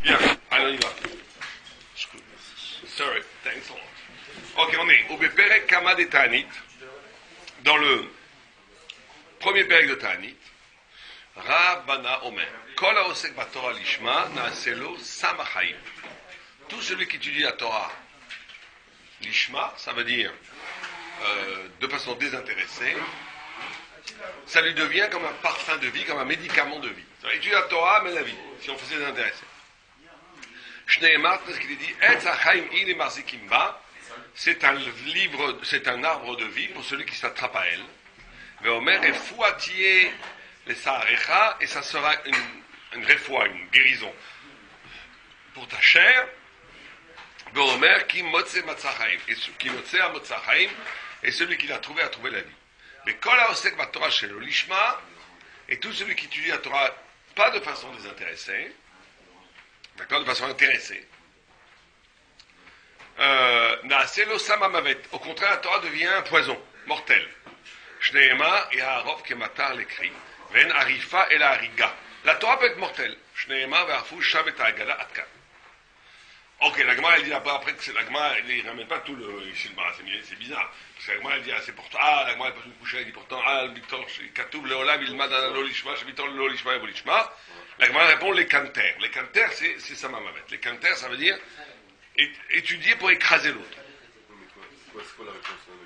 Bien, allons y va. Sorry, thanks a lot. Ok, on est au Beperek Kama de Ta'anit, dans le premier Perek de Ta'anit. Rabbana Omer, Kol haosek baTorah lishma naaselo samachayim. Tout celui qui étudie la Torah lishma, ça veut dire de façon désintéressée, ça lui devient comme un parfum de vie, comme un médicament de vie. Ça étudier la Torah, mais la vie, si on faisait désintéressé. Shneemar, parce qu'il est dit, Etz hachaim il marzikim ba, c'est un arbre de vie pour celui qui s'attrape à elle. Mais Omer est fouatier les saarecha, et ça sera une refoua, une guérison pour ta chair. Mais Omer qui motze matzachaim, et qui motze a matzachaim, et celui qui l'a trouvé a trouvé la vie. Mais kol haosek baTorah shelo lishma, et tout celui qui étudie la Torah pas de façon désintéressée, d'accord, de façon intéressée, naaselo samamavet. Au contraire, la Torah devient un poison mortel. Shneema et Ha'arov kematar l'écrit. Ven arifa et la hariga. La Torah peut être mortelle. Shneema ve'arfu shavet ha'agala atkan. Ok, la Gemara elle dit là-bas après que c'est la Gemara, elle ne ramène pas tout le Shilma, c'est bizarre. Parce que la Gemara elle dit, c'est pourtant, la Gemara elle passe une couche, elle dit pourtant, le Bitor, Katoub, Leolam, Ilmad, Lolishma, Shabitor, Lolishma et Volishma. La Gemara répond les canter. Les canter, c'est Samamavet. Les canter, ça veut dire étudier pour écraser l'autre. C'est quoi la réponse avec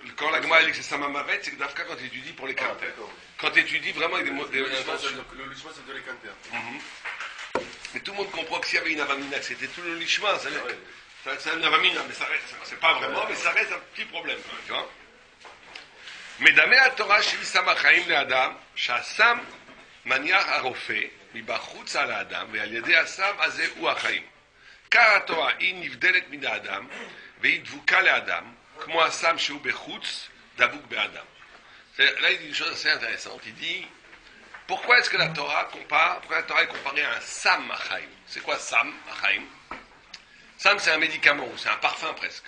le Quand la Gemara dit que c'est Samamavet, c'est que Dafka quand tu étudies pour les canter. Quand tu étudies vraiment avec des mots. Le lishma, ça veut dire les canter. Mais tout le monde comprend que s'il y avait une avamina, que c'était tout le lishma, c'est une avamina, mais ça reste, c'est pas vraiment, mais ça reste un petit problème, tu vois. Mais damé la Torah, chez Samachayim le Adam, Shasam maniach arofé, mibachutz al Adam, ve'al Asam azeh hu achaim. Car la Torah, היא נבדלת מן האדם, והיא דבוקה לאדם, כמו הסם שהוא בחוץ, דבוק באדם. Là, il dit une chose assez intéressante. Il dit, pourquoi est-ce que la Torah est comparée à un Sam Achaim? C'est quoi Sam Achaim? Sam, c'est un médicament, c'est un parfum presque.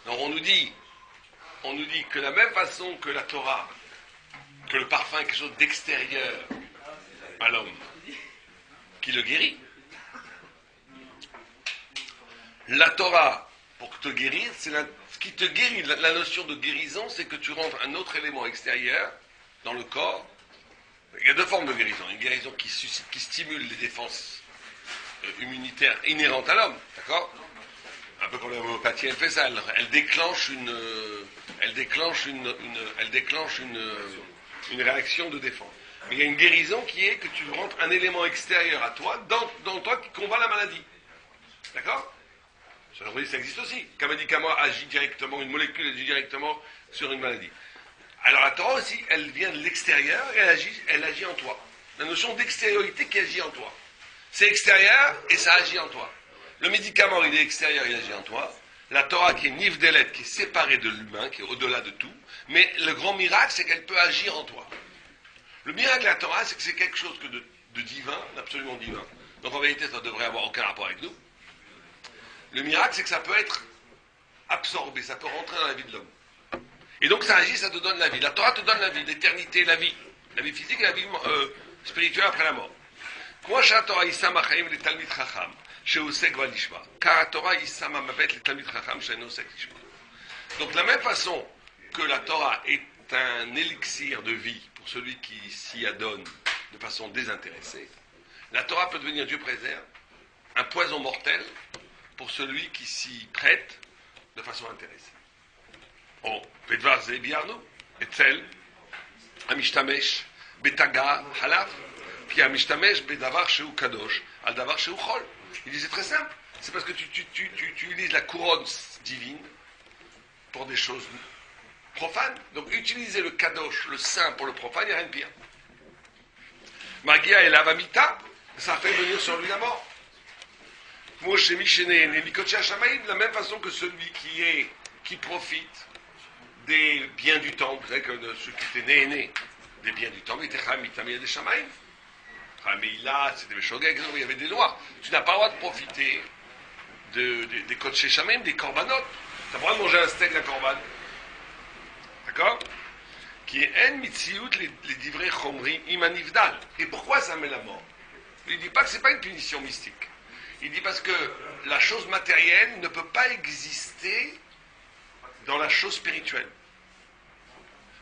Donc on nous dit que de la même façon que la Torah, que le parfum est quelque chose d'extérieur à l'homme, qui le guérit. La Torah, pour te guérir, ce qui te guérit, la notion de guérison, c'est que tu rentres un autre élément extérieur dans le corps. Il y a deux formes de guérison. Une guérison qui stimule les défenses immunitaires inhérentes à l'homme, d'accord? Un peu comme l'homéopathie, elle fait ça. Elle déclenche une réaction de défense. Mais il y a une guérison qui est que tu rentres un élément extérieur à toi, dans toi, qui combat la maladie. D'accord? Ça existe aussi. Qu'un médicament agit directement, une molécule agit directement sur une maladie. Alors la Torah aussi, elle vient de l'extérieur et elle agit en toi. La notion d'extériorité qui agit en toi. C'est extérieur et ça agit en toi. Le médicament, il est extérieur, il agit en toi. La Torah qui est nivdelet, qui est séparée de l'humain, qui est au-delà de tout. Mais le grand miracle, c'est qu'elle peut agir en toi. Le miracle de la Torah, c'est que c'est quelque chose de divin, d'absolument divin. Donc en vérité, ça ne devrait avoir aucun rapport avec nous. Le miracle, c'est que ça peut être absorbé, ça peut rentrer dans la vie de l'homme. Et donc ça agit, ça te donne la vie. La Torah te donne la vie, l'éternité, la vie. La vie physique et la vie spirituelle après la mort. Donc de la même façon que la Torah est un élixir de vie pour celui qui s'y adonne de façon désintéressée, la Torah peut devenir, Dieu préserve, un poison mortel pour celui qui s'y prête de façon intéressée. Oh, Vedvar ze biarno, etzel, amishtamesh, betaga, halaf, puis amishtamesh, bedavar sheu kadosh, al davar sheu chol. Il dit c'est très simple, c'est parce que tu utilises la couronne divine pour des choses profanes. Donc utiliser le kadosh, le saint pour le profane, il n'y a rien de pire. Magia et lavamita, ça fait venir sur lui la mort. De la même façon que celui qui profite des biens du temps, vous savez que ceux qui étaient nés des biens du temps, il était Chamita, des Shamaïm. Chamila, c'était des Shogeg, il y avait des lois. Tu n'as pas le droit de profiter des Kodesh Shamaïm, des Korbanot. Tu as le droit de manger un steak d'un Korban. D'accord? Qui est En Mitziout, les divrei Chomri, Imanivdal. Et pourquoi ça met la mort? Il ne dit pas que ce n'est pas une punition mystique. Il dit parce que la chose matérielle ne peut pas exister dans la chose spirituelle.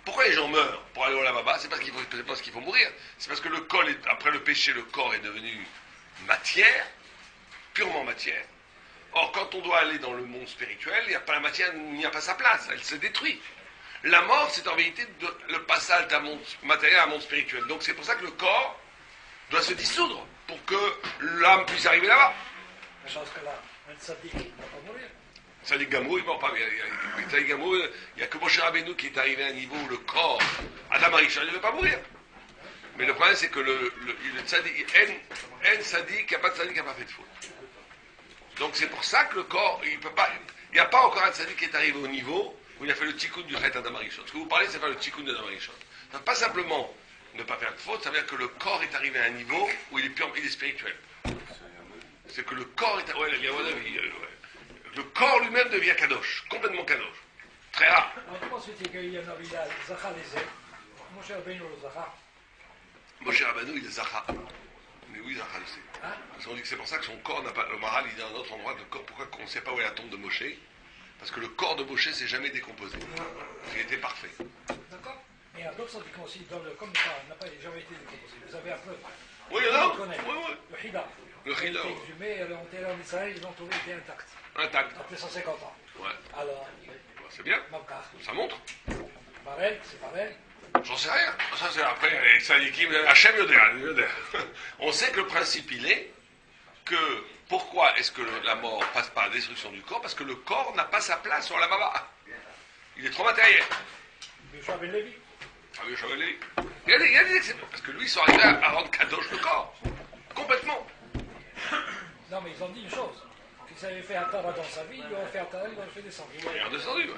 Pourquoi les gens meurent pour aller au lavaba? C'est parce qu'il faut mourir. C'est parce que après le péché, le corps est devenu matière, purement matière. Or, quand on doit aller dans le monde spirituel, il n'y a pas la matière, il n'y a pas sa place, elle se détruit. La mort, c'est en vérité le passage d'un monde matériel à un monde spirituel. Donc c'est pour ça que le corps doit se dissoudre, pour que l'âme puisse arriver là-bas. Mais dans ce cas-là, un tzaddik ne va pas mourir. Tzaddik Gamour, il ne meurt pas. Tzaddik Gamour, il n'y a que Moshe Rabbeinu qui est arrivé à un niveau où le corps, Adam Arishon, il ne veut pas mourir. Mais le problème, c'est que le tzaddik, en tzaddik, il n'y a pas de tzaddik qui n'a pas fait de faute. Donc c'est pour ça que le corps, il n'y a pas encore un tzaddik qui est arrivé au niveau où il a fait le tikkun du Chet Adam Arishon. Ce que vous parlez, c'est pas le tikkun d'Adam Arishon. Ça ne veut pas simplement ne pas faire de faute, ça veut dire que le corps est arrivé à un niveau où il est spirituel. C'est que le corps est... Ouais, le corps lui-même devient kadosh, complètement kadosh. Très rare. Alors comment se fait-il qu'il y a un homme, il a Zacha les ailes, Moshe Rabbeinu le Zacha? Moshe Rabbeinu, il est Zacha. Mais oui, Zacha le sait. Hein? Parce qu'on dit que c'est pour ça que son corps n'a pas... Le Maral, il est à un autre endroit. Pourquoi on ne sait pas où est la tombe de Moshe? Parce que le corps de Moshe s'est jamais décomposé. Il était parfait. D'accord. Et il y a d'autres syndiquants aussi, dans le comme ça, n'a pas jamais été décomposé. Vous avez un peu. Oui, il y en a. Oui. Le Hida. Le Hida. Il a été exhumé, elle est enterrée en Israël, ils l'ont trouvé, il était intact. Intact. Après 150 ans. Ouais. Alors, C'est bien. Mabkar. Ça montre. Pareil, c'est pareil. J'en sais rien. Ça, c'est après les Sadikim, Hachem Yoder. On sait que le principe, il est que pourquoi est-ce que la mort passe par la destruction du corps? Parce que le corps n'a pas sa place sur la Baba. Il est trop matériel. Yoshua Ben Levi. Ah, Yoshua Ben Levi. Il y a des exceptions. Parce que lui, ils sont arrivés à rendre kadosh le corps. Complètement. Non, mais ils ont dit une chose. Qu'ils avaient fait un Tara dans sa vie, ils auraient fait un Tara, ils l'auraient fait descendre. Il est redescendu, ouais.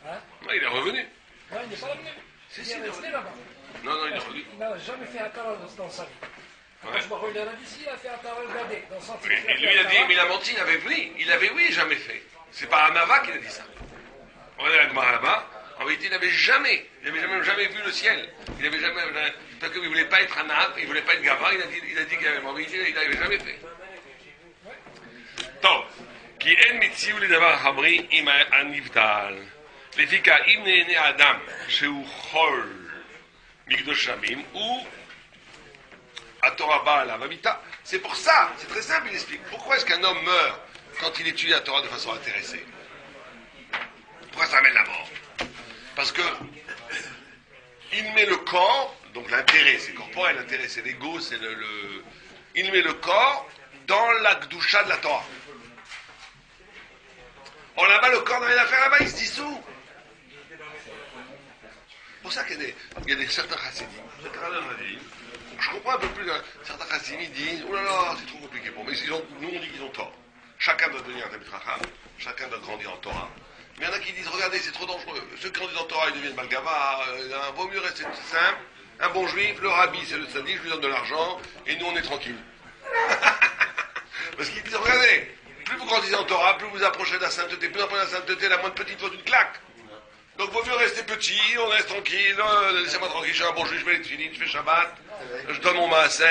Hein? Ouais, il est revenu. Non, il n'est pas revenu. Si, Il est il est resté revenu. là-bas. Non, il est revenu. Il n'a jamais fait un Tara dans sa vie. Ouais. Quand je me reviens d'ici, il a fait un Tara regardé. Dans son Et lui, il a dit, mais il a menti, il avait oui, jamais fait. C'est pas Amava qui a dit ça. On est à la Gemara là-bas. En vérité, il n'avait jamais vu le ciel. Il n'avait jamais, parce qu'il ne voulait pas être un âme, il ne voulait pas être gavin, il a dit qu'il avait, en vérité, il n'avait jamais fait. טוב, כי אין מציאו לדבר חברי עם הנבדל. לפיקה, אם נהנה אדם שהוא חול מקדוש שמים, הוא התורה באה עליו המיתה. C'est pour ça, c'est très simple, il explique. Pourquoi est-ce qu'un homme meurt quand il étudie la Torah de façon intéressée? Pourquoi ça amène la mort? Parce que il met le corps, donc l'intérêt, c'est corporel, l'intérêt, c'est l'ego, c'est il met le corps dans la gdoucha de la Torah. Or là-bas, le corps n'a rien à faire là-bas, il se dissout. C'est pour ça qu'il y a des certains chassidim. Je comprends un peu plus. Certains chassidim disent, oh là là, c'est trop compliqué pour moi. Mais nous, on dit qu'ils ont tort. Chacun doit devenir un Talmid Chacham, chacun doit grandir en Torah. Mais il y en a qui disent, regardez, c'est trop dangereux. Ceux qui grandissent en Torah, ils deviennent Balgava. Il vaut mieux rester simple. Un bon juif, le rabbi, c'est le tzaddik, je lui donne de l'argent, et nous, on est tranquille. Parce qu'ils disent, regardez, plus vous grandissez en Torah, plus vous approchez de la sainteté, plus vous approchez de la sainteté, la moindre petite faute, une claque. Donc, vaut mieux rester petit, on reste tranquille, laissez-moi tranquille, je suis un bon juif, je fais les tefilines, je fais Shabbat, je donne mon maaser,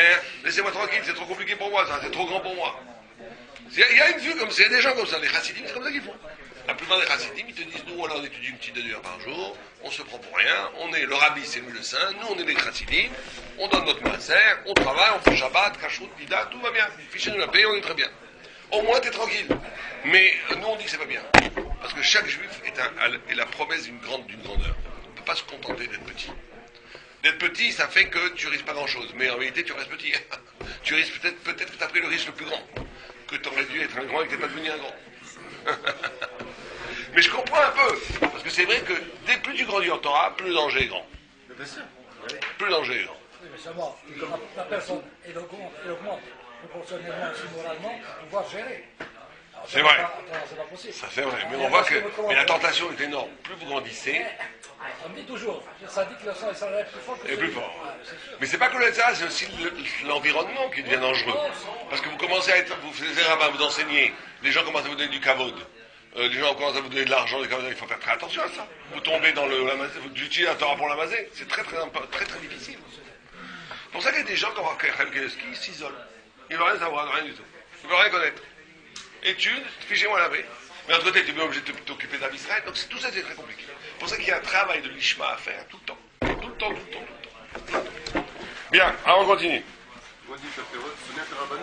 laissez-moi tranquille, c'est trop compliqué pour moi, ça, c'est trop grand pour moi. Il y a une vue comme ça, il y a des gens comme ça, les chassidim, c'est comme ça qu'ils font. La plupart des chassidim, ils te disent, nous, on étudie une petite demi-heure par jour, on se prend pour rien, le rabbi, c'est lui le saint, nous, on est les chassidim, on donne notre maaser, on travaille, on fait Shabbat, kashrut, nida, tout va bien. Fichez-nous la paix, on est très bien. Au moins, t'es tranquille. Mais nous, on dit que c'est pas bien. Parce que chaque juif est la promesse d'une grandeur. On ne peut pas se contenter d'être petit. D'être petit, ça fait que tu risques pas grand-chose. Mais en réalité, tu restes petit. Tu risques peut-être que tu as pris le risque le plus grand. Que tu aurais dû être un grand et que tu n'es pas devenu un grand. Mais je comprends un peu. Parce que c'est vrai que dès plus tu grandis en Torah, plus le danger est grand. Plus le danger est grand. Oui, mais seulement, la personne, elle augmente proportionnellement, aussi moralement, pour pouvoir gérer. Alors, c'est vrai. C'est pas possible. Ça c'est vrai. Mais on voit que la tentation est énorme. Plus vous grandissez, on me dit toujours, ça dit que le sang est plus fort que et plus fort. Mais c'est pas que le ça, c'est aussi l'environnement qui devient dangereux. Parce que vous commencez à être, vous faisiez rabbin, vous enseignez, les gens commencent à vous donner du kavod. Les gens commencent à vous donner de l'argent, il faut faire très attention à ça. Vous tombez dans vous utilisez la Torah pour l'amaser. C'est très difficile. C'est pour ça qu'il y a des gens comme Rachel Keneski, ils s'isolent. Il ne veut rien savoir, rien du tout. Il ne veut rien connaître. Étude, fichiez-moi la paix. Mais d'un autre côté, tu es bien obligé de t'occuper d'Am Israël. Donc tout ça, c'est très compliqué. C'est pour ça qu'il y a un travail de l'Ishma à faire tout le temps. Tout le temps, tout le temps, tout le temps. Bien, alors on continue. Moi, je dis, ça fait sonner un rabbin.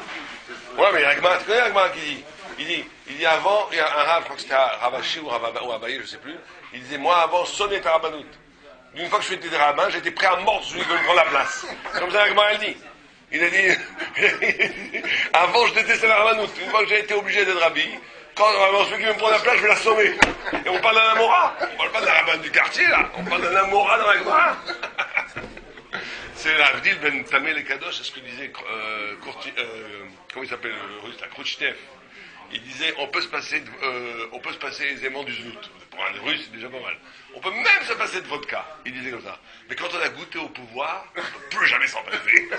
Ouais, mais Agma, tu connais Agma qui dit il dit avant, il y a un rave, je crois que c'était Ravachi ou Abaye, je ne sais plus. Il disait, moi avant, sonner ta rabbanout. Une fois que je suis été rabbin, j'étais prêt à mordre celui qui veut me prendre la place. Comme ça, Agma, elle dit. Il a dit, avant, je détestais la rabbanout. Une fois que j'ai été obligé d'être rabbi, quand celui qui veut me prendre la place, je vais l'assommer. Et on parle d'un amora. On parle pas de la rabbin du quartier, là. On parle d'un amora dans l'Agma. C'est l'Avdil Ben Tamel et Kadosh, c'est ce que disait, comment il s'appelle le russe, la Khrouchtchev. Il disait, on peut se passer aisément du zlout. Pour un russe, c'est déjà pas mal. On peut même se passer de vodka. Il disait comme ça. Mais quand on a goûté au pouvoir, on ne peut plus jamais s'en passer.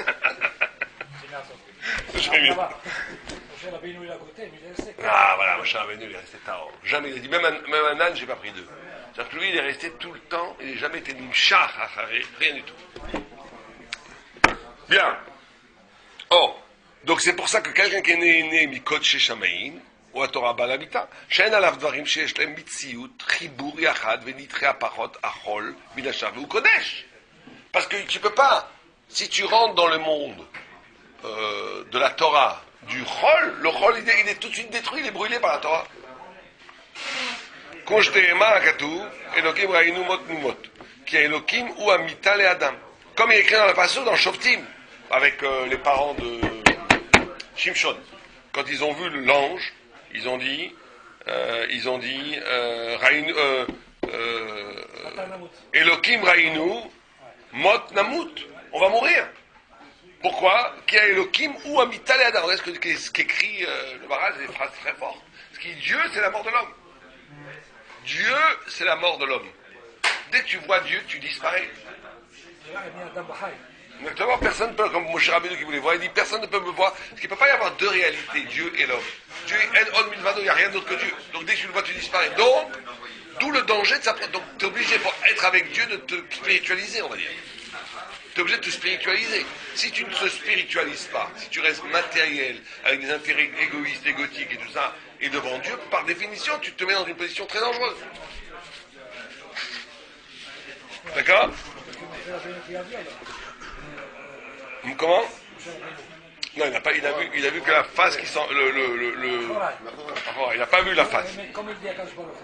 Ah voilà, Moshe Rabbeinu, il est resté tard. Jamais, il a dit, même un âne, j'ai pas pris deux. C'est-à-dire que lui, il est resté tout le temps, il n'a jamais été d'une char à rien du tout. Bien. Oh, donc c'est pour ça que quelqu'un qui est né Mikot chez Shamaïn, ou à Torah Balabita, Shen alav dvarim sheyesh lem mitziut, chibur yachad, venitre apachot achol, minachar ou kodesh. Parce que tu peux pas, si tu rentres dans le monde de la Torah, du chol, le chol il est tout de suite détruit, il est brûlé par la Torah. Koshtehema akatu, Elokim rainu mot numot, ki Elokim ou amita le Adam. Comme il est écrit dans la passage dans Shoftim, avec les parents de Shimshon. Quand ils ont vu l'ange, ils ont dit Elokim Rainu, Mot Namut, on va mourir. Pourquoi? Qui a Elokim ou Amital et Adam. Regardez ce qu'écrit le Maral, c'est des phrases très fortes. Parce que Dieu, c'est la mort de l'homme. Dieu, c'est la mort de l'homme. Dès que tu vois Dieu, tu disparais. Exactement, personne ne peut, comme Moshe Rabbeinu qui voulait voir, il dit personne ne peut me voir, parce qu'il ne peut pas y avoir deux réalités, Dieu et l'homme. Dieu est en milvado, il n'y a rien d'autre que Dieu. Donc dès que tu le vois, tu disparais. Donc, d'où le danger de s'apprendre. Donc tu es obligé, pour être avec Dieu, de te spiritualiser, on va dire. Tu es obligé de te spiritualiser. Si tu ne te spiritualises pas, si tu restes matériel, avec des intérêts égoïstes, égotiques et tout ça, et devant Dieu, par définition, tu te mets dans une position très dangereuse. D'accord? Comment? Non, il a vu que la face qui sent il n'a pas vu la face. Mais comme il dit à Kajbarouf,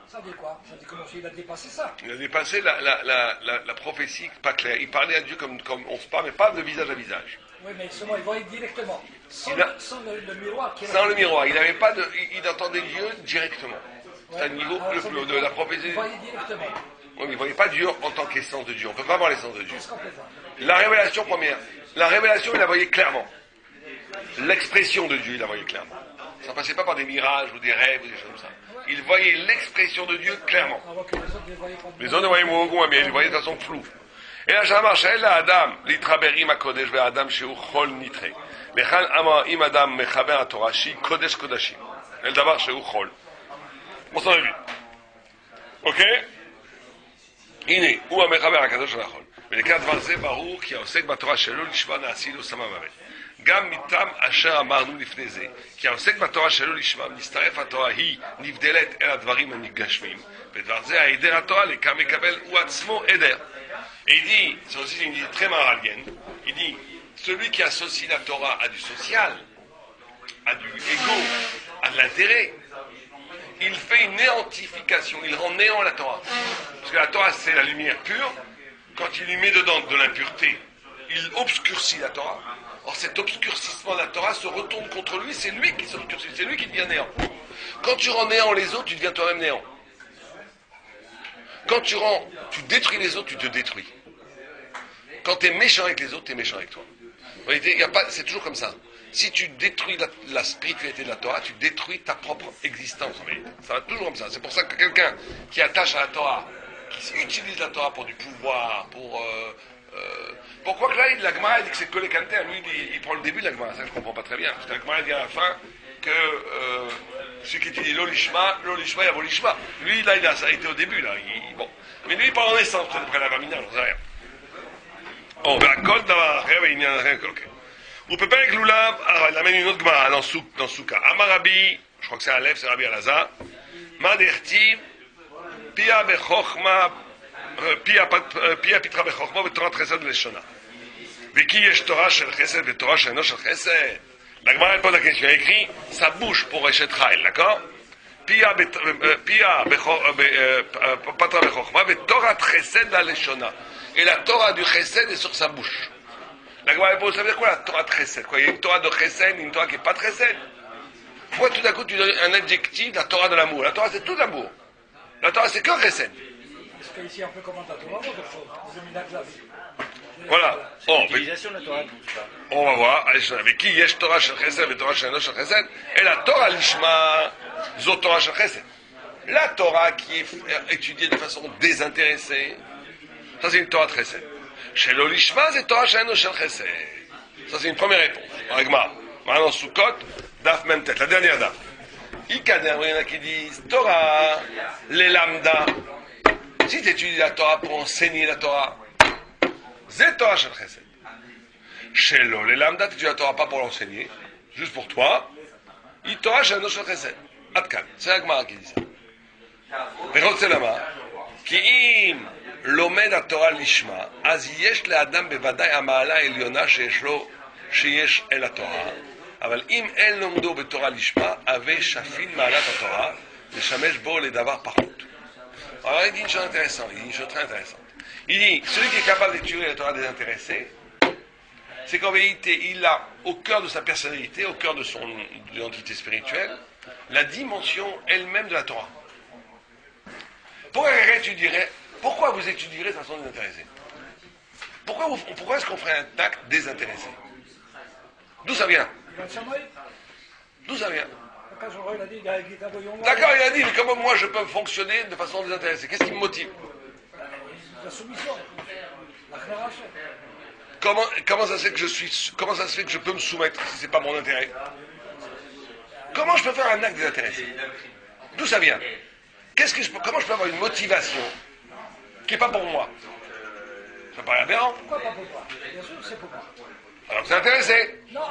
ça dit quoi? Ça dit comment il a dépassé ça. Il a dépassé la prophétie pas claire. Il parlait à Dieu comme on se parle, mais pas de visage à visage. Oui, mais seulement il voyait directement, sans le miroir. Sans le miroir, il n'avait pas il entendait Dieu directement. C'est un niveau plus haut de la prophétie. Il voyait directement. Oui, mais il ne voyait pas Dieu en tant qu'essence de Dieu. On ne peut pas voir l'essence de Dieu. La révélation première. La révélation, il la voyait clairement. L'expression de Dieu, il la voyait clairement. Ça ne passait pas par des mirages ou des rêves ou des choses comme ça. Il voyait l'expression de Dieu clairement. Les autres ne voyaient pas, mais ils voyaient de façon floue. Et là, ça marche. Elle, Adam, l'itraberim à Kodesh, ve Adam, chez Uchol nitre. Mechal ama im Adam, mechaber à Torashi, Kodesh Kodashim. Elle d'abord chez Uchol. On s'en est vu. Ok? הנה, הוא המחבר הקדוש הנכון. ולקראת דבר זה ברור כי העוסק בתורה שלו לשמה נעשי לו שמה מוות. גם מטעם אשר אמרנו לפני זה, כי העוסק בתורה שלו לשמה מצטרף התורה היא נבדלת אל הדברים הנגשמים, ודבר זה העדר התורה לקם מקבל הוא עצמו עדר. Et il dit, c'est aussi une idée très maralienne, il dit, celui qui associe la Torah à du social, à du ego, à de l'intérêt, il fait une néantification, il rend néant la Torah. Parce que la Torah, c'est la lumière pure. Quand il lui met dedans de l'impureté, il obscurcit la Torah. Or, cet obscurcissement de la Torah se retourne contre lui, c'est lui qui s'obscurcit, c'est lui qui devient néant. Quand tu rends néant les autres, tu deviens toi-même néant. Quand tu détruis les autres, tu te détruis. Quand tu es méchant avec les autres, tu es méchant avec toi. En réalité, c'est toujours comme ça. Si tu détruis la spiritualité de la Torah, tu détruis ta propre existence en réalité. Ça va toujours comme ça. C'est pour ça que quelqu'un qui attache à la Torah, qui utilise la Torah pour du pouvoir, pourquoi que là, la Gemara dit que c'est que les Kalter, lui, il prend le début de la Gemara, ça je ne comprends pas très bien. Parce que la Gemara dit à la fin que Celui qui étudie l'olishma, yavo lishma. Lui, là, ça a été au début, là. Bon. Mais lui, pendant naissance, peut-être après la vamina, j'en sais rien. Oh, ben, kol davar acher, il n'y en a rien, ok. Ou peut pas avec l'oulav, alors il amène une autre gemara dans Souka. Amarabi, je crois que c'est un lèvre, c'est Rabbi Alazar. Maderti, pia bechokma, pia pitra bechokma, vetorah chesed leshona. Veki yesh Torah shel chesed, vetorah she'eno shel chesed. La gemara elle pose la question, elle écrit sa bouche pour Eshet Chayil, d'accord? Pia patra bechokma, vetorah chesed la leshona. Et la Torah du chesed est sur sa bouche. La Gemara pose, ça veut dire quoi la Torah de chesed? Quoi? Il y a une Torah de chesed, une Torah qui n'est pas de chesed. Pourquoi tout d'un coup tu donnes un adjectif de la Torah de l'amour? La Torah c'est tout l'amour. La Torah c'est que chesed. Parce qu'ici un peu comment la Torah, autre chose. Vous avez mis la classe. Voilà. C'est l'utilisation de la Torah, tout ça. On va voir. Avec qui yesh Torah shel chesed et Torah shel chesed? Et la Torah lishma, zot Torah shel chesed. La Torah qui est étudiée de façon désintéressée, ça c'est une Torah de chesed. Chez l'olishma, c'est Torah shel chesed. Ça c'est une première réponse. Agma. Maintenant Sukkot, daf même tête, la dernière daf. Ikader, il y en a qui disent Torah, les lambda. Si tu étudies la Torah pour enseigner la Torah, c'est Torah shel chesed. Chez l'eau, les lambda, tu étudies la Torah pas pour l'enseigner, juste pour toi. Il Torah shel chesed. Atkan. C'est Agma qui dit ça. Mais Rotzelama, qui im לומד התורה לשמה, אז יש לאדם בוודאי המעלה העליונה שיש אל התורה, אבל אם אין לומדו בתורה לשמה, הווה שפין מעלת התורה, לשמש בו לדבר פחות. Alors il dit une chose intéressante, il dit une chose très intéressante. Il dit, celui qui est capable d'étudier la Torah désintéressée, c'est qu'en vérité, il a au cœur de sa personnalité, au cœur de son identité spirituelle, la dimension elle-même de la Torah. Pourquoi vous étudierez de façon désintéressée? Pourquoi est-ce qu'on ferait un acte désintéressé? D'où ça vient? D'où ça vient? D'accord, il a dit, mais comment moi je peux fonctionner de façon désintéressée? Qu'est-ce qui me motive? La soumission, la génération. Comment ça se fait que je peux me soumettre si c'est pas mon intérêt? Comment je peux faire un acte désintéressé? D'où ça vient? Comment je peux avoir une motivation qui n'est pas pour moi? Ça paraît aberrant. Pourquoi pas pour toi? Bien sûr que c'est pour moi. Alors c'est intéressé. Non,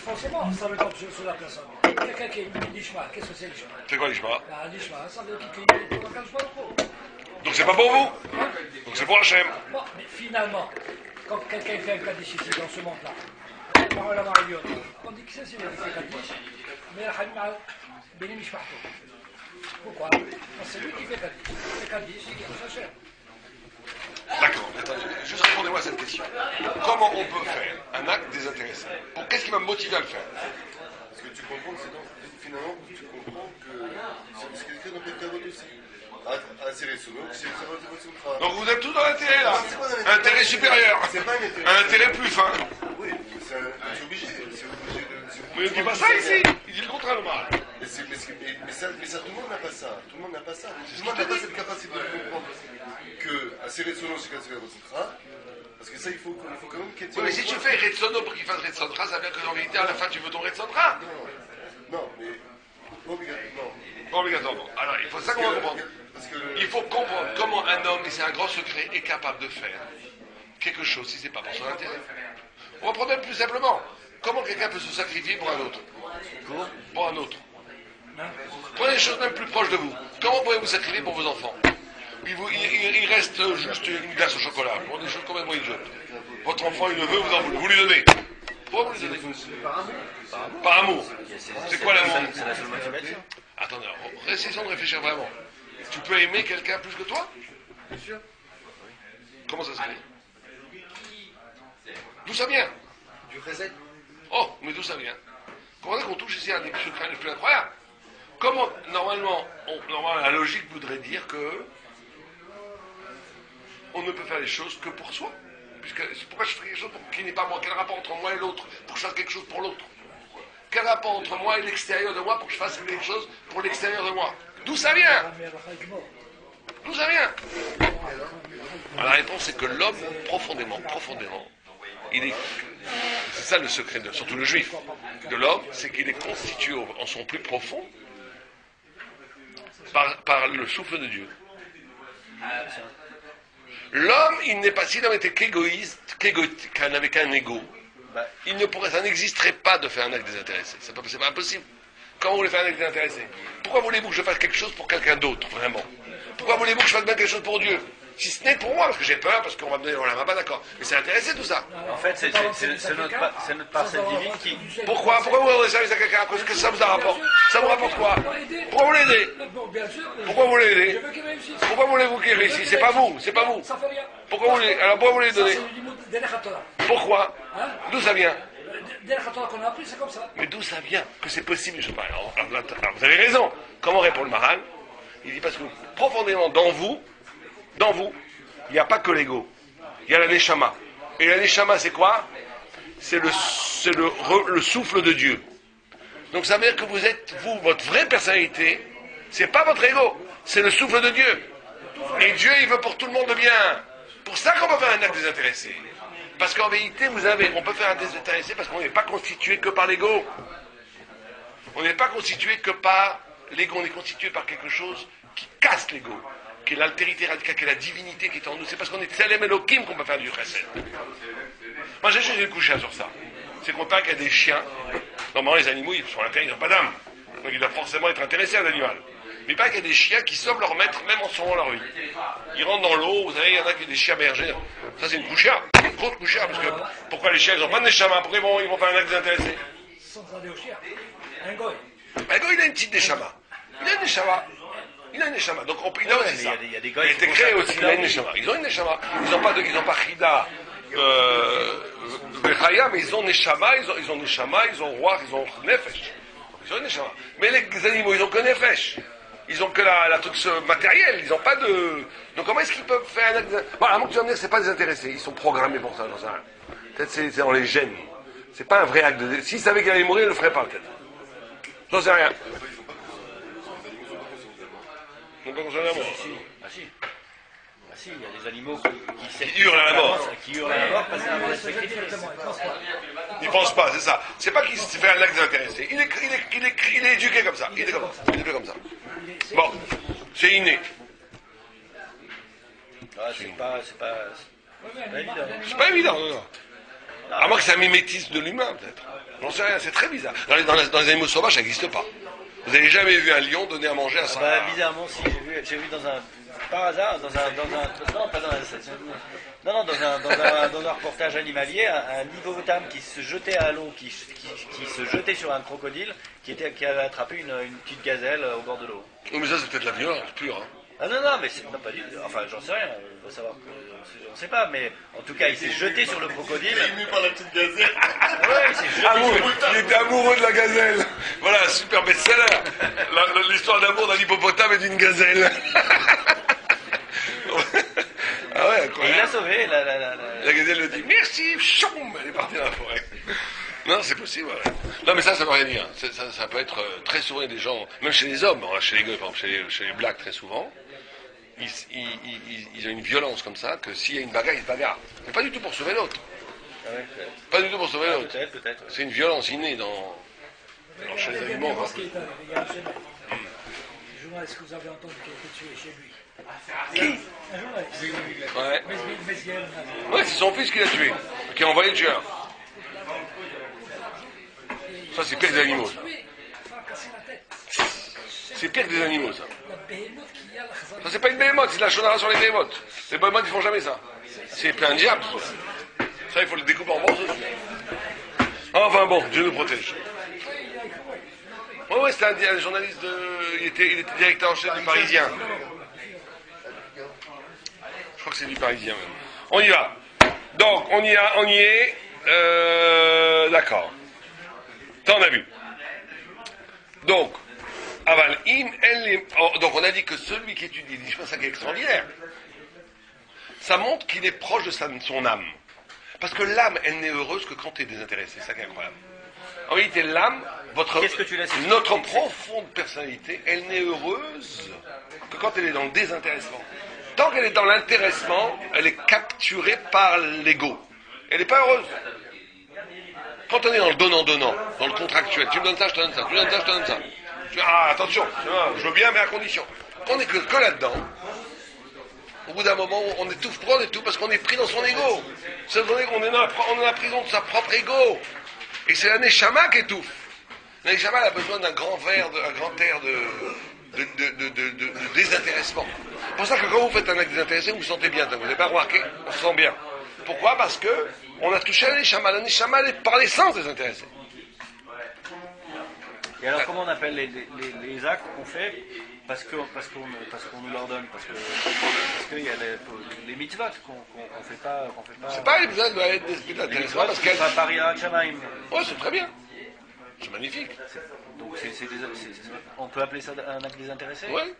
forcément, ça veut dire sur la personne. Quelqu'un qui est l'ishma, qu'est-ce que c'est l'ishma? C'est quoi l'ishma? L'ishma, ça veut dire qu'il est pour Donc c'est pas pour vous? Donc c'est pour Hachem. Bon, mais finalement, quand quelqu'un fait un kaddish ici, dans ce monde-là, on dit que c'est le kaddish, mais Béni Mishpachto. Pourquoi? Parce que c'est lui qui fait kaddish. C'est kaddish, c'est qui est Hachem. D'accord, attendez, juste répondez-moi à cette question. Comment on peut faire un acte désintéressé? Qu'est-ce qui va me motiver à le faire? Parce que tu comprends, finalement, tu comprends que c'est quelqu'un dans le cadre aussi. Donc vous êtes tous dans l'intérêt là. Intérêt supérieur. Un intérêt plus fin. Oui, c'est obligé. Mais il ne dit pas ça ici. Il dit le contraire, le mal. Mais ça, tout le monde n'a pas ça. Tout le monde n'a pas ça. Tout le monde n'a pas cette capacité de comprendre que assez Retsono, c'est qu'à Retsotra. Parce que ça, il faut quand même qu'il y ait. Oui, mais si tu fais Retsono pour qu'il fasse Retsotra, ça veut dire que en vérité, à la fin, tu veux ton Retsotra. Non, mais pas obligatoirement. Pas obligatoirement. Alors, il faut ça qu'on va comprendre. Il faut comprendre comment un homme, et c'est un grand secret, est capable de faire quelque chose si ce n'est pas pour son intérêt. On va prendre même plus simplement. Comment quelqu'un peut se sacrifier pour un autre? Pour un autre. Prenez des choses même plus proches de vous. Comment pouvez-vous sacrifier pour vos enfants? Il reste juste une glace au chocolat. Pour des choses complètement idiotes. Votre enfant, il le veut, vous lui donnez. Pourquoi vous lui donnez? Par amour. C'est quoi l'amour? C'est la seule motivation. Attendez, essayons de réfléchir vraiment. Tu peux aimer quelqu'un plus que toi? Bien sûr. Comment ça se fait? D'où ça vient? Du reset. Oh, mais d'où ça vient? Comprenez qu'on touche ici à des secrets les plus incroyables. Comment, normalement, la logique voudrait dire que on ne peut faire les choses que pour soi. Pourquoi je ferais quelque chose qui n'est pas moi? Quel rapport entre moi et l'autre pour que je fasse quelque chose pour l'autre? Quel rapport entre moi et l'extérieur de moi pour que je fasse quelque chose pour l'extérieur de moi? D'où ça vient? D'où ça vient? Alors, la réponse c'est que l'homme, profondément, c'est ça le secret, surtout le juif, de l'homme, c'est qu'il est constitué en son plus profond par le souffle de Dieu. L'homme, il n'est pas, si l'homme était qu'égoïste, qu'il n'avait qu'un ego, il ne pourrait, ça n'existerait pas de faire un acte désintéressé. C'est pas impossible. Comment vous voulez faire un acte désintéressé? Pourquoi voulez-vous que je fasse quelque chose pour quelqu'un d'autre, vraiment? Pourquoi voulez-vous que je fasse bien quelque chose pour Dieu? Si ce n'est pour moi, parce que j'ai peur, parce qu'on va me donner la main, d'accord. Mais c'est intéressé tout ça. En fait, c'est notre parcelle divine qui... Pourquoi vous rendez service à quelqu'un? Qu'est-ce que ça vous rapporte? Ça vous rapporte quoi? Pourquoi vous l'aidez? Pourquoi vous l'aidez? Pourquoi voulez-vous qu'il réussisse? C'est pas vous, c'est pas vous. Pourquoi vous l'aidez? Alors pourquoi vous l'aidez? Pourquoi? D'où ça vient? Mais d'où ça vient que c'est possible? Je sais pas. Alors, vous avez raison. Comment répond le Maral? Il dit parce que profondément dans vous, il n'y a pas que l'ego. Il y a la neshama. Et la neshama, c'est quoi? C'est le souffle de Dieu. Donc ça veut dire que vous êtes, vous, votre vraie personnalité, c'est pas votre ego, c'est le souffle de Dieu. Et Dieu, il veut pour tout le monde le bien. Pour ça qu'on peut faire un acte désintéressé. Parce qu'en vérité, on peut faire un désintéressé parce qu'on n'est pas constitué que par l'ego. On n'est pas constitué que par l'ego, on est constitué par quelque chose qui casse l'ego, qui est l'altérité radicale, qui est la divinité qui est en nous. C'est parce qu'on est Tselem Elohim qu'on peut faire du chesed. Moi, j'ai juste une couche sur ça. C'est qu'on parle qu'il y a des chiens. Normalement, les animaux, ils sont à l'intérieur, ils n'ont pas d'âme. Donc, ils doivent forcément être intéressés à l'animal. Mais pas qu'il y a des chiens qui sauvent leur maître, même en sauvant leur vie. Ils rentrent dans l'eau, vous savez, il y en a qui ont des chiens bergers. Ça, c'est une couchia. Une grosse couchia, parce que pourquoi les chiens, ils n'ont pas de neshama? Pourquoi ils vont faire un acte désintéressé? Un goy, il a une petite neshama. Il a une neshama. Il a une neshama. Donc, il a aussi ça. Il a été créé aussi, il a une neshama. Ils ont une neshama. Ils n'ont pas chida, vechaya, mais ils ont neshama, ils ont neshama, ils ont roi, ils ont nefesh. Ils ont une neshama. Mais les animaux, ils n'ont que nefesh. Ils ont que la truc matériel, ils n'ont pas de... Donc comment est-ce qu'ils peuvent faire un acte... Bon, avant que tu vas me dire que c'est pas désintéressé, ils sont programmés pour ça, j'en sais rien. Peut-être c'est dans les gènes. C'est pas un vrai acte de... S'ils savaient qu'il allait mourir, ils ne le feraient pas, peut-être. J'en sais rien. Ils n'ont pas conscience de la mort. Ah si, il y a des animaux qui hurlent à la mort. Qui hurlent à la mort parce qu'ils ils ne pensent pas, c'est ça. C'est pas qu'il se fait un acte désintéressé. Il est éduqué comme ça. Il est éduqué comme ça. Bon, c'est inné. Ah, c'est pas évident. C'est pas évident, non. À moins que c'est un mimétisme de l'humain, peut-être. J'en sais rien, c'est très bizarre. Dans les animaux sauvages, ça n'existe pas. Vous n'avez jamais vu un lion donner à manger à ça? Bizarrement, si, j'ai vu dans un... Par hasard, dans un reportage animalier, un hippopotame qui se jetait à l'eau, qui se jetait sur un crocodile, qui avait attrapé une petite gazelle au bord de l'eau. Oh, mais ça, c'est peut-être la violence pure, hein. Ah non, mais non, pas du tout. Enfin, j'en sais rien. Il faut savoir on ne sait pas, mais en tout cas, il s'est jeté sur le crocodile. Il est ému par la petite gazelle. Ouais, il s'est jeté il était amoureux de la gazelle. Voilà, super best-seller. L'histoire d'amour d'un hippopotame et d'une gazelle. Ah ouais, incroyable. Et il l'a sauvé. La gazelle lui dit merci, choum, elle est partie dans la forêt. Non, c'est possible. Ouais. Non, mais ça veut rien dire. Ça peut être très souvent des gens, même chez les hommes, chez les gars, par exemple, chez les blacks très souvent, ils ont une violence comme ça que s'il y a une bagarre, ils se bagarrent. Mais pas du tout pour sauver l'autre. Ah ouais, pas du tout pour sauver l'autre. Peut-être. Ouais. C'est une violence innée chez les animaux. Un journaliste que vous avez entendu qui a été tué chez lui. Qui? Un journaliste. Ouais. Mesguel. Ouais, c'est son fils qui l'a tué, qui a envoyé le tueur. Ça, c'est pire que des animaux, ça. C'est pire que des animaux, ça. Ça, c'est pas une béhémoth, c'est de la chaudara sur les béhémoths. Les béhémoths, ils font jamais ça. C'est plein de diable, ça. Ça, il faut le découper en morceaux. Enfin bon, Dieu nous protège. Ouais, c'était un journaliste il était directeur en chef du Parisien. Je crois que c'est du Parisien, même. On y va. Donc, on y est. D'accord. T'en as vu. Donc, donc on a dit que celui qui étudie, je pense que c'est extraordinaire. Ça montre qu'il est proche de son âme. Parce que l'âme, elle n'est heureuse que quand tu es désintéressé. C'est ça qui est incroyable. En réalité, l'âme, notre profonde personnalité, elle n'est heureuse que quand elle est dans le désintéressement. Tant qu'elle est dans l'intéressement, elle est capturée par l'ego. Elle n'est pas heureuse. Quand on est dans le donnant-donnant, dans le contractuel, tu me donnes ça, je te donne ça, tu me donnes ça, je te donne ça. Tu dis, attention, je veux bien, mais à condition. Quand on n'est que là-dedans, au bout d'un moment, on étouffe tout parce qu'on est pris dans son ego. On est dans la prison de sa propre ego. Et c'est la Neshama qui étouffe. La Neshama a besoin d'un grand air de désintéressement. C'est pour ça que quand vous faites un acte désintéressé, vous vous sentez bien. Vous n'avez pas remarqué? On se sent bien. Pourquoi? Parce que on a touché à la Neshama. La Neshama, elle est par l'essence désintéressée. Et alors comment on appelle les actes qu'on fait parce qu'on nous l'ordonne, parce que il y a les mitzvot qu'on fait pas. C'est pas les mitzvot doivent être des intéressants parce qu'elles. Ouais, c'est très bien. C'est magnifique. Donc on peut appeler ça un acte désintéressé? Oui.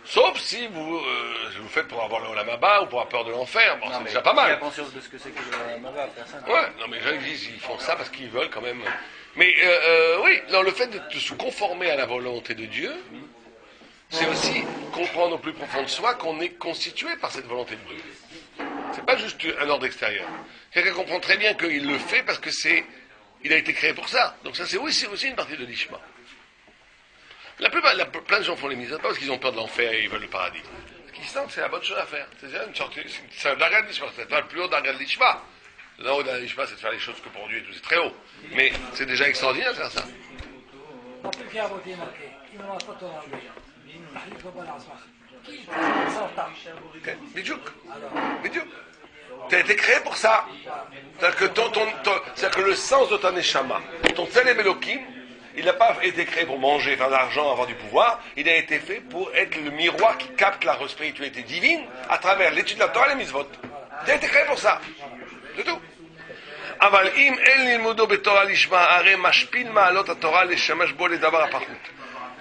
Sauf si vous faites pour avoir le Olam Haba ou pour avoir peur de l'enfer. Bon, c'est déjà pas mal. Qui a conscience de ce que c'est que le Olam Haba? Personne. Ouais, non mais les gens ils font ça parce qu'ils veulent quand même. Mais oui, non, le fait de se conformer à la volonté de Dieu, c'est aussi comprendre au plus profond de soi qu'on est constitué par cette volonté de Dieu. C'est pas juste un ordre extérieur. Quelqu'un comprend très bien qu'il le fait parce que il a été créé pour ça. Donc ça c'est aussi une partie de l'Ishma. Plein de gens font les mises, pas parce qu'ils ont peur de l'enfer et ils veulent le paradis. Ce qu'ils sentent, c'est la bonne chose à faire. C'est une sorte, c'est un darga de l'Ishma, c'est pas le plus haut darga de l'Ishma. Là haut de l'Ishma, c'est de faire les choses que pour Dieu et tout, c'est très haut. Mais c'est déjà extraordinaire de faire ça. Bidiouk. Tu as été créé pour ça. C'est-à-dire que le sens de ton Neshama, ton Tselem Elohim, il n'a pas été créé pour manger, faire de l'argent, avoir du pouvoir. Il a été fait pour être le miroir qui capte la spiritualité divine à travers l'étude de la Torah et les mitzvot. Tu as été créé pour ça. C'est tout.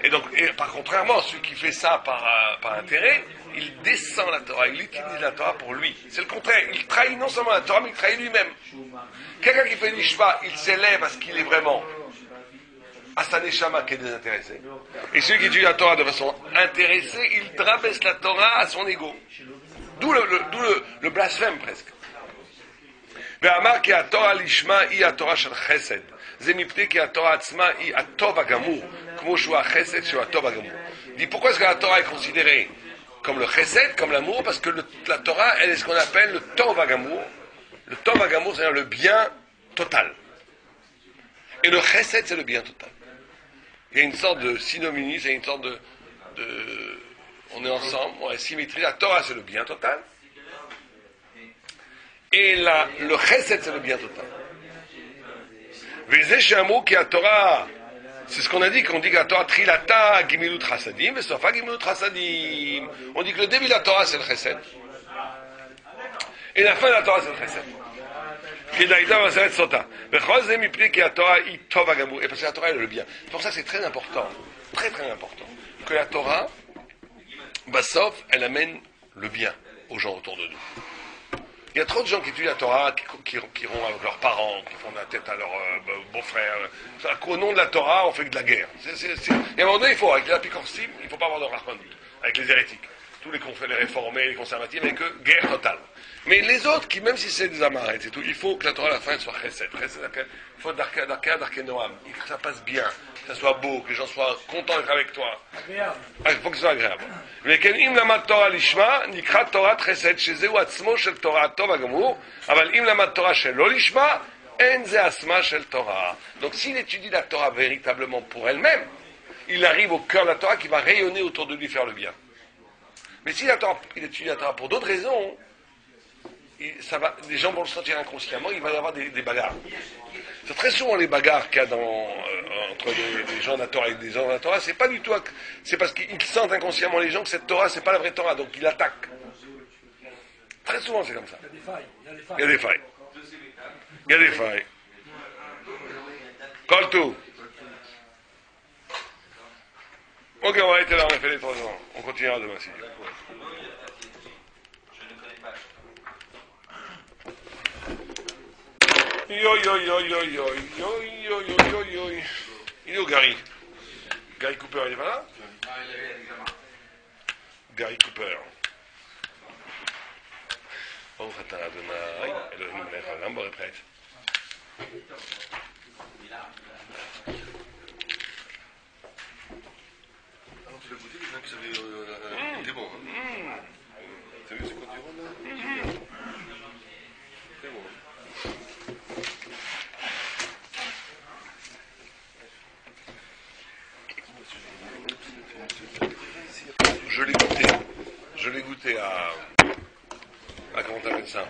Et donc, par contrairement, celui qui fait ça par intérêt, il descend la Torah, il utilise la Torah pour lui. C'est le contraire, il trahit non seulement la Torah, mais il trahit lui-même. Quelqu'un qui fait l'ishma, il s'élève parce qu'il est vraiment à sa neshama qui est désintéressé. Et celui qui étudie la Torah de façon intéressée, il rabaisse la Torah à son ego. D'où le blasphème presque. ואמר כי התורה לשמה היא התורה של חסד. זה מפני כי התורה עצמה היא הטוב הגמור, כמו שהוא החסד שהוא הטוב הגמור. dit pourquoi est-ce que la Torah est considérée comme le chesed, comme l'amour? Parce que la Torah, elle est ce qu'on appelle le tov hagamour. Le tov hagamour, c'est-à-dire le bien total. Et le chesed, c'est le bien total. Il y a une sorte de synonyme, c'est une sorte de on est ensemble, on a symétrie. La Torah, c'est le bien total. Et le chesed, c'est le bien total. C'est ce qu'on a dit, qu'on dit que la Torah trilata gimilut chasadim, et sofa gimilut chasadim. On dit que le début de la Torah, c'est le chesed. Et la fin de la Torah, c'est le chesed. Et parce que la Torah, elle est le bien. C'est pour ça que c'est très important, très très important, que la Torah, Bassof, elle amène le bien aux gens autour de nous. Il y a trop de gens qui étudient la Torah, qui iront avec leurs parents, qui font la tête à leurs beaux-frères. Au nom de la Torah, on fait que de la guerre. Et à un moment donné, avec les apicorsim, il ne faut pas avoir de rahman, avec les hérétiques. Tous les réformés, les conservatifs, avec eux, guerre totale. Mais les autres, même si c'est des amarettes et tout, il faut que la Torah à la fin soit chesed. Il faut darké noam. Il faut que ça passe bien, que ça soit beau, que les gens soient contents d'être avec toi. Il faut que ce soit agréable. Mais quand im lamad Torah lishma, nikrat Torah chesed, shezeu atzmo shel Torah tov hagamur, aval im lamad Torah shelo lishma, en ze asma shel Torah. Donc s'il étudie la Torah véritablement pour elle-même, il arrive au cœur de la Torah qui va rayonner autour de lui faire le bien. Mais si il étudie la Torah pour d'autres raisons, les gens vont le sentir inconsciemment, il va y avoir des bagarres. C'est très souvent les bagarres qu'il y a entre les gens de la Torah et les gens de la Torah, c'est pas du tout, c'est parce qu'ils sentent inconsciemment les gens que cette Torah, c'est pas la vraie Torah, donc ils l'attaquent. Très souvent c'est comme ça. Il y a des failles. Il y a des failles. Colle tout. Ok, on va arrêter là, on a fait les 3 ans. On continuera demain si Dieu. Yo. Il est où Gary? Gary Cooper, il est pas là? Gary Cooper. ברוך אתה אדוני, אלוהים מלך העולם ברוך אתה. le goûté, les gens qui savaient. C'était bon. Hein. T'as vu ce qu'on dit là? C'est bon. Je l'ai goûté à comment t'appelles ça?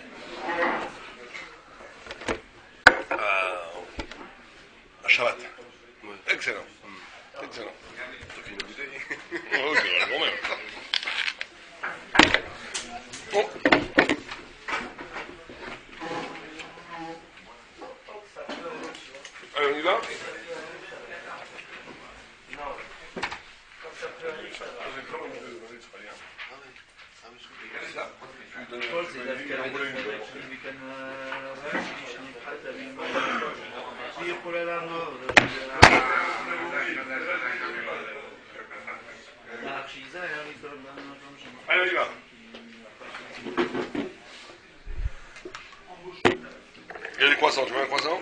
À Shabbat. Ouais. Excellent. Excellent. T'as fini la bouteille? Oh, c'est vrai, quand même. Bon. Allez, on y va? Allez, on y va. Il y a des croissants, tu veux un croissant?